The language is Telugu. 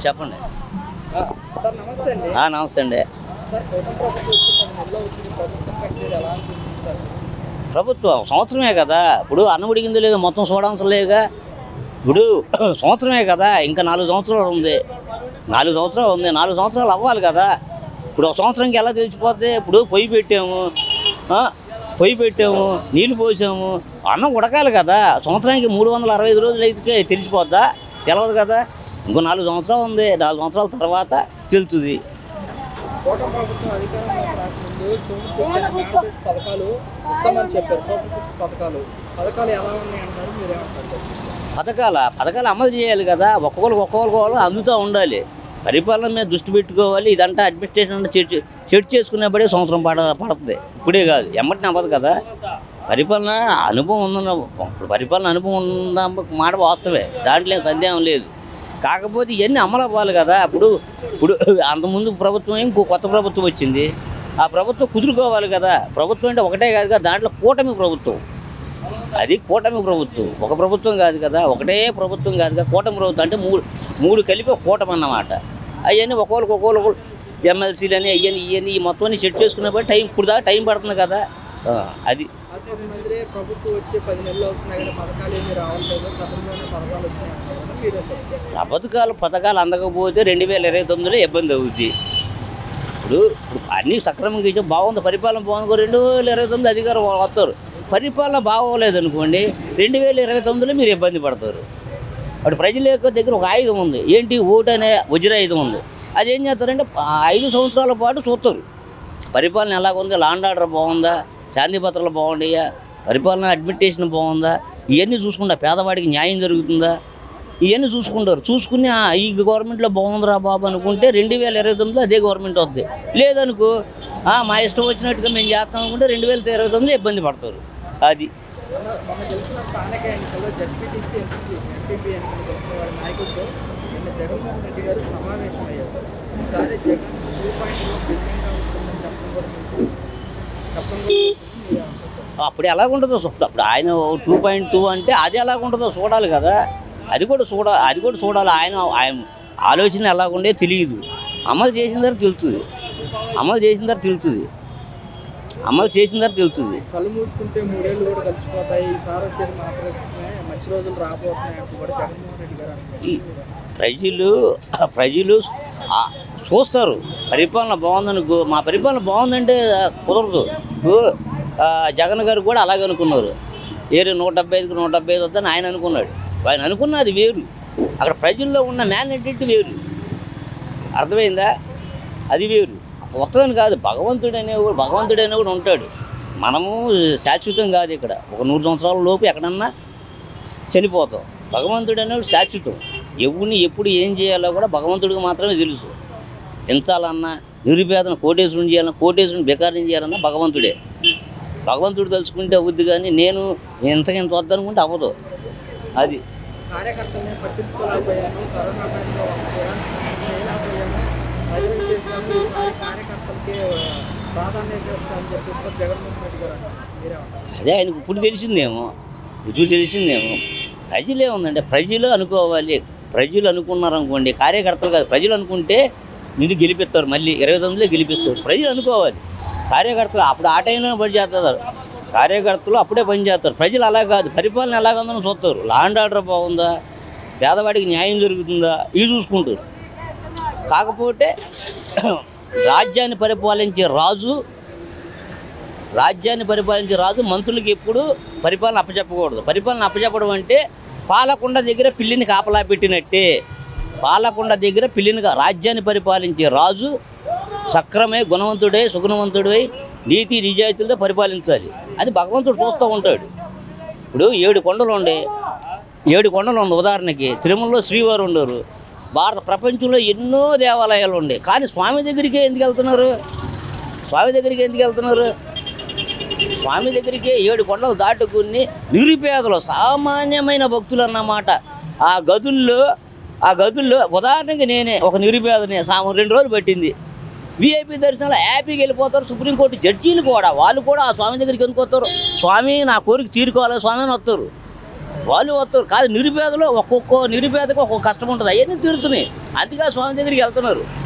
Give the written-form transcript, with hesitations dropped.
చెప్పండి. నమస్తే అండి. ప్రభుత్వం సంవత్సరమే కదా, ఇప్పుడు అన్నం ఉడికింది లేదు, మొత్తం చూడవసరం లేదుగా. ఇప్పుడు సంవత్సరమే కదా, ఇంకా 4 సంవత్సరాలు ఉంది. 4 సంవత్సరాలు అవ్వాలి కదా. ఇప్పుడు ఒక సంవత్సరంకి ఎలా తెలిసిపోద్ది? ఇప్పుడు పొయ్యి పెట్టాము, నీళ్ళు పోసాము, అన్నం ఉడకాలి కదా. సంవత్సరానికి 365 రోజులు అయితే తెలిసిపోద్దా? తెలవదు కదా. ఇంకో 4 సంవత్సరాలు ఉంది. 4 సంవత్సరాల తర్వాత తెలుస్తుంది. పథకాలు అమలు చేయాలి కదా. ఒక్కొక్కరు అందుతూ ఉండాలి. పరిపాలన మీద దృష్టి పెట్టుకోవాలి. ఇదంతా అడ్మినిస్ట్రేషన్ అంటే చెడు చేసుకునేప్పుడే సంవత్సరం పడుతుంది. ఇప్పుడే కాదు, ఎమ్మటిని అవ్వదు కదా. పరిపాలన అనుభవం ఉందా మాట వాస్తవే, దాంట్లో సందేహం లేదు. కాకపోతే ఇవన్నీ అమలు అవ్వాలి కదా. ఇప్పుడు అంతకుముందు ప్రభుత్వం ఇంకో కొత్త ప్రభుత్వం వచ్చింది. ఆ ప్రభుత్వం కుదురుకోవాలి కదా. ప్రభుత్వం అంటే ఒకటే కాదు కదా, దాంట్లో కూటమి ప్రభుత్వం. అది కూటమి ప్రభుత్వం, ఒక ప్రభుత్వం కాదు కదా, ఒకటే ప్రభుత్వం కాదు కదా. కూటమి ప్రభుత్వం అంటే మూడు కలిపి కూటమి అన్నమాట. అవన్నీ ఒక్కొక్కరు ఎమ్మెల్సీలు అని ఇవన్నీ మొత్తం సెట్ చేసుకున్నప్పుడు ఇప్పుడు దాకా టైం పడుతుంది కదా. అది పథకాలు అందకపోతే 2029లో ఇబ్బంది అవుద్ది. ఇప్పుడు అన్నీ సక్రమంగా ఇచ్చే బాగుంది, పరిపాలన బాగుంది. 2029 అధికారం వస్తారు. పరిపాలన బాగోలేదు అనుకోండి, 2029లో మీరు ఇబ్బంది పడతారు. అప్పుడు ప్రజల యొక్క దగ్గర ఒక ఆయుధం ఉంది. ఏంటి? ఓటు అనే వజ్రాయుధం ఉంది. అది ఏం చేస్తారంటే 5 సంవత్సరాల పాటు చూస్తారు పరిపాలన ఎలాగుంది, లాండ్ ఆర్డర్ బాగుందా, శాంతి భద్రతలు బాగుంటాయా, పరిపాలన అడ్మినిస్ట్రేషన్ బాగుందా, ఇవన్నీ చూసుకుంటా. పేదవాడికి న్యాయం జరుగుతుందా, ఇవన్నీ చూసుకుంటారు. చూసుకుని ఈ గవర్నమెంట్లో బాగుందిరా బాబు అనుకుంటే 2029లో అదే గవర్నమెంట్ వస్తుంది. లేదనుకో మా ఇష్టం వచ్చినట్టుగా మేము చేస్తాం అనుకుంటే 2029లో ఇబ్బంది పడతారు. అది అప్పుడు ఎలాగుంటుందో అప్పుడు ఆయన 2.2 అంటే అది ఎలాగుంటుందో చూడాలి కదా. అది కూడా చూడాలి. ఆయన ఆలోచన ఎలాగుండే తెలియదు. అమలు చేసిన తర్వాత తెలుస్తుంది. కళ్ళు మూసుకుంటే 3 ఏళ్ళు కూడా కలిసిపోతాయి. ఈసారి వచ్చేది మన మంచి రోజులు రాబోతున్నాయి అంటూ కూడా జగన్మోహన్ రెడ్డి గారు ప్రజలు చూస్తారు. పరిపాలన బాగుందనుకో, మా పరిపాలన బాగుందంటే కుదరదు. జగన్ గారు కూడా అలాగే అనుకున్నారు. 175కి 175 వద్దని ఆయన అనుకున్నాడు. ఆయన అనుకున్నది వేరు, అక్కడ ప్రజల్లో ఉన్న మ్యాగ్నెటిక్ వేరు. అర్థమైందా? అది వేరు. వస్తుందని కాదు, భగవంతుడనే కూడా ఉంటాడు. మనము శాశ్వతం కాదు. ఇక్కడ ఒక 100 సంవత్సరాల లోపు ఎక్కడన్నా చనిపోతాం. భగవంతుడు అనేవాడు శాశ్వతం. ఎవరిని ఎప్పుడు ఏం చేయాలో కూడా భగవంతుడికి మాత్రమే తెలుసు. తించాలన్నా, నిరుపేదను కోటేశ్వరుని చేయాలన్నా, కోటేశ్వరుని బెకారం చేయాలన్నా భగవంతుడే. భగవంతుడు తలుచుకుంటే అవుద్ది, కానీ నేను ఇంత వద్దనుకుంటే అవ్వదు. అది కార్యకర్తల్ని పట్టించుకోలేకపోయాను. కరోనా టైంలో చేయలేకపోయాము. కార్యకర్తలకి ప్రాధాన్యత ఇస్తారని చెప్పి జగన్మోహన్ రెడ్డి గారు అదే ఆయనకు ఇప్పుడు తెలిసిందేమో, ప్రజలే ఉందంటే ప్రజలు అనుకోవాలి. ప్రజలు అనుకున్నారనుకోండి, కార్యకర్తలు కాదు, ప్రజలు అనుకుంటే నిన్ను గెలిపిస్తారు. మళ్ళీ 29లో గెలిపిస్తారు. ప్రజలు అనుకోవాలి. కార్యకర్తలు అప్పుడు ఆ టైంలో పని చేస్తారు. కార్యకర్తలు అప్పుడే పనిచేస్తారు. ప్రజలు అలా కాదు, పరిపాలన ఎలాగుందని చూస్తారు. లాండ్ ఆర్డర్ బాగుందా, పేదవాడికి న్యాయం జరుగుతుందా, ఇవి చూసుకుంటారు. కాకపోతే రాజ్యాన్ని పరిపాలించే రాజు మంత్రులకి ఎప్పుడు పరిపాలన అప్పచెప్పకూడదు. పరిపాలన అప్పచెప్పడం అంటే పాలకొండ దగ్గర పిల్లిని కాపలా పెట్టినట్టే. రాజ్యాన్ని పరిపాలించే రాజు సక్రమే, గుణవంతుడై, సుగుణవంతుడై, నీతి నిజాయితీలతో పరిపాలించాలి. అది భగవంతుడు చూస్తూ ఉంటాడు. ఇప్పుడు 7 కొండలు ఉండే, 7 కొండలు ఉండే. ఉదాహరణకి తిరుమలలో శ్రీవారు ఉండరు. ప్రపంచంలో ఎన్నో దేవాలయాలు ఉండే, కానీ స్వామి దగ్గరికే ఎందుకు వెళ్తున్నారు? స్వామి దగ్గరికే 7 కొండలు దాటుకుని నిరుపేదలు, సామాన్యమైన భక్తులు అన్నమాట. ఆ గదుల్లో ఉదాహరణకి నేనే ఒక నిరుపేదనే. 2 రోజులు పట్టింది. వీఐపీ దర్శనాలు హ్యాపీగా వెళ్ళిపోతారు. సుప్రీంకోర్టు జడ్జీలు కూడా, వాళ్ళు కూడా ఆ స్వామి దగ్గరికి ఎందుకు వస్తారు? స్వామి నా కోరిక తీరుకోవాలి స్వామి అని వస్తారు. వాళ్ళు వస్తారు కాదు. నిరుపేదలో ఒక్కొక్క నిరుపేదకు ఒక్కొక్క కష్టం ఉంటుంది. అవన్నీ తీరుతున్నాయి. అందుకే స్వామి దగ్గరికి వెళ్తున్నారు.